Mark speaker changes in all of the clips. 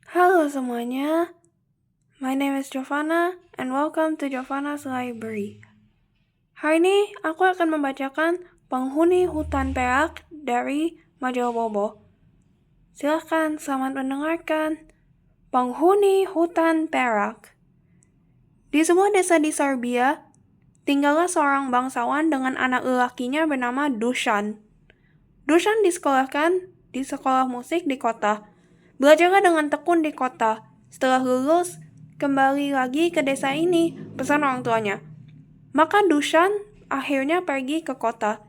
Speaker 1: Halo semuanya, my name is Giovanna and welcome to Giovanna's Library. Hari ini aku akan membacakan Penghuni Hutan Perak dari Majalah Bobo. Silahkan selamat mendengarkan. Penghuni Hutan Perak. Di sebuah desa di Serbia, tinggallah seorang bangsawan dengan anak lelakinya bernama Dusan. Dusan disekolahkan di sekolah musik di kota. Belajarlah dengan tekun di kota. Setelah lulus, kembali lagi ke desa ini, pesan orang tuanya. Maka Dusan akhirnya pergi ke kota.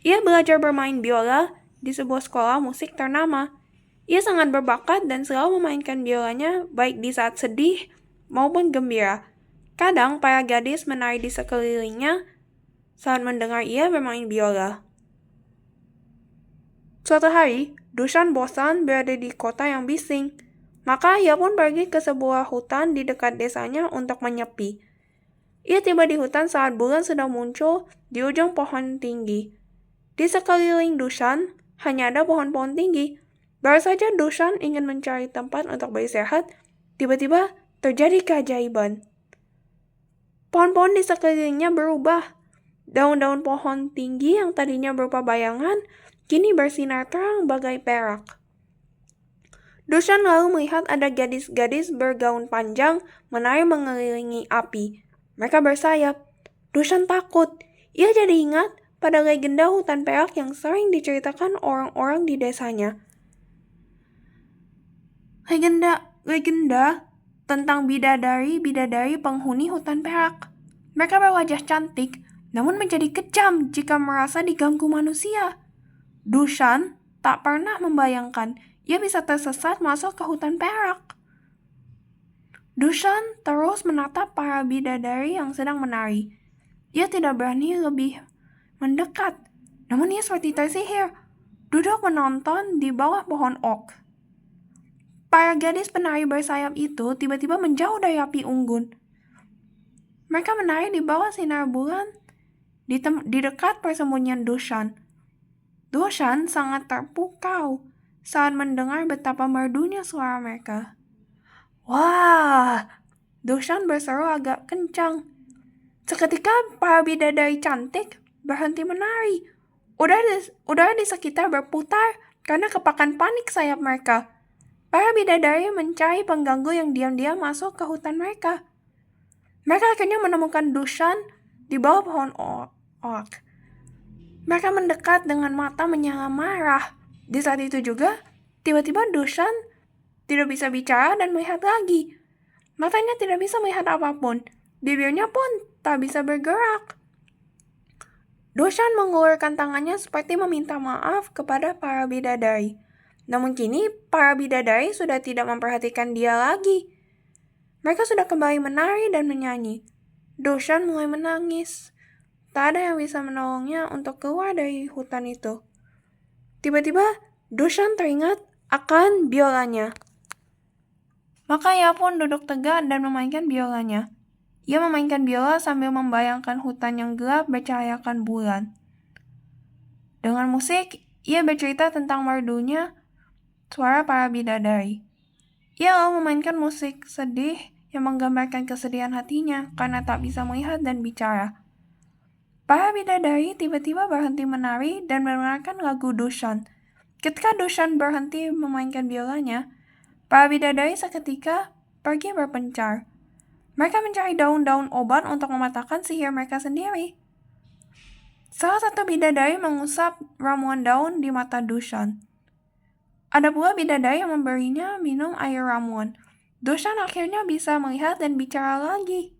Speaker 1: Ia belajar bermain biola di sebuah sekolah musik ternama. Ia sangat berbakat dan selalu memainkan biolanya baik di saat sedih maupun gembira. Kadang para gadis menari di sekelilingnya saat mendengar ia bermain biola. Suatu hari, Dusan bosan berada di kota yang bising. Maka ia pun pergi ke sebuah hutan di dekat desanya untuk menyepi. Ia tiba di hutan saat bulan sedang muncul di ujung pohon tinggi. Di sekeliling Dusan, hanya ada pohon-pohon tinggi. Baru saja Dusan ingin mencari tempat untuk beristirahat, tiba-tiba terjadi keajaiban. Pohon-pohon di sekelilingnya berubah. Daun-daun pohon tinggi yang tadinya berupa bayangan, kini bersinar terang bagai perak. Dusan lalu melihat ada gadis-gadis bergaun panjang menari mengelilingi api. Mereka bersayap. Dusan takut. Ia jadi ingat pada legenda hutan perak yang sering diceritakan orang-orang di desanya. Legenda tentang bidadari-bidadari penghuni hutan perak. Mereka berwajah cantik, namun menjadi kejam jika merasa diganggu manusia. Dusan tak pernah membayangkan ia bisa tersesat masuk ke hutan perak. Dusan terus menatap para bidadari yang sedang menari. Ia tidak berani lebih mendekat, namun ia seperti tersihir, duduk menonton di bawah pohon oak. Para gadis penari bersayap itu tiba-tiba menjauh dari api unggun. Mereka menari di bawah sinar bulan di dekat persembunyian Dusan. Dusan sangat terpukau saat mendengar betapa merdunya suara mereka. Wah, Dusan berseru agak kencang. Seketika para bidadari cantik berhenti menari. Udara di sekitar berputar karena kepakan panik sayap mereka. Para bidadari mencari pengganggu yang diam-diam masuk ke hutan mereka. Mereka akhirnya menemukan Dusan di bawah pohon oak. Mereka mendekat dengan mata menyala marah. Di saat itu juga, tiba-tiba Dusan tidak bisa bicara dan melihat lagi. Matanya tidak bisa melihat apapun. Bibirnya pun tak bisa bergerak. Dusan mengulurkan tangannya seperti meminta maaf kepada para bidadari. Namun kini, para bidadari sudah tidak memperhatikan dia lagi. Mereka sudah kembali menari dan menyanyi. Dusan mulai menangis. Tak ada yang bisa menolongnya untuk keluar dari hutan itu. Tiba-tiba, Dusan teringat akan biolanya. Maka ia pun duduk tegak dan memainkan biolanya. Ia memainkan biola sambil membayangkan hutan yang gelap bercahayakan bulan. Dengan musik, ia bercerita tentang merdunya suara para bidadari. Ia lalu memainkan musik sedih yang menggambarkan kesedihan hatinya karena tak bisa melihat dan bicara. Para bidadari tiba-tiba berhenti menari dan mendengarkan lagu Dusan. Ketika Dusan berhenti memainkan biolanya, para bidadari seketika pergi berpencar. Mereka mencari daun-daun obat untuk mematahkan sihir mereka sendiri. Salah satu bidadari mengusap ramuan daun di mata Dusan. Ada pula bidadari yang memberinya minum air ramuan. Dusan akhirnya bisa melihat dan bicara lagi.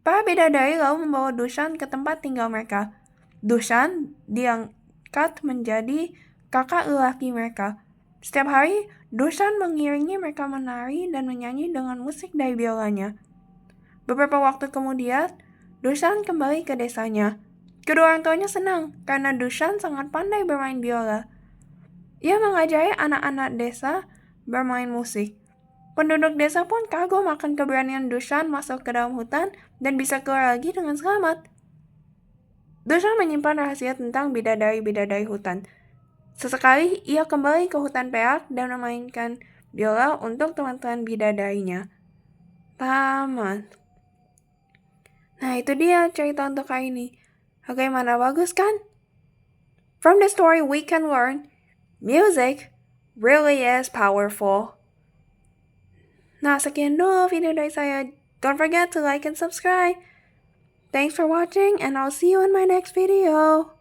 Speaker 1: Para bidadari lalu membawa Dusan ke tempat tinggal mereka. Dusan diangkat menjadi kakak lelaki mereka. Setiap hari, Dusan mengiringi mereka menari dan menyanyi dengan musik dari biolanya. Beberapa waktu kemudian, Dusan kembali ke desanya. Kedua orang tuanya senang karena Dusan sangat pandai bermain biola. Ia mengajari anak-anak desa bermain musik. Penduduk desa pun kagum akan keberanian Dusan masuk ke dalam hutan dan bisa keluar lagi dengan selamat. Dusan menyimpan rahasia tentang bidadari-bidadari hutan. Sesekali ia kembali ke hutan perak dan memainkan Diolah untuk teman-teman bidadarinya. Tamat. Nah, itu dia cerita untuk kali ini. Bagaimana, bagus kan? From the story we can learn, music really is powerful. Nah, sekian dulu video dari saya. Don't forget to like and subscribe. Thanks for watching and I'll see you in my next video.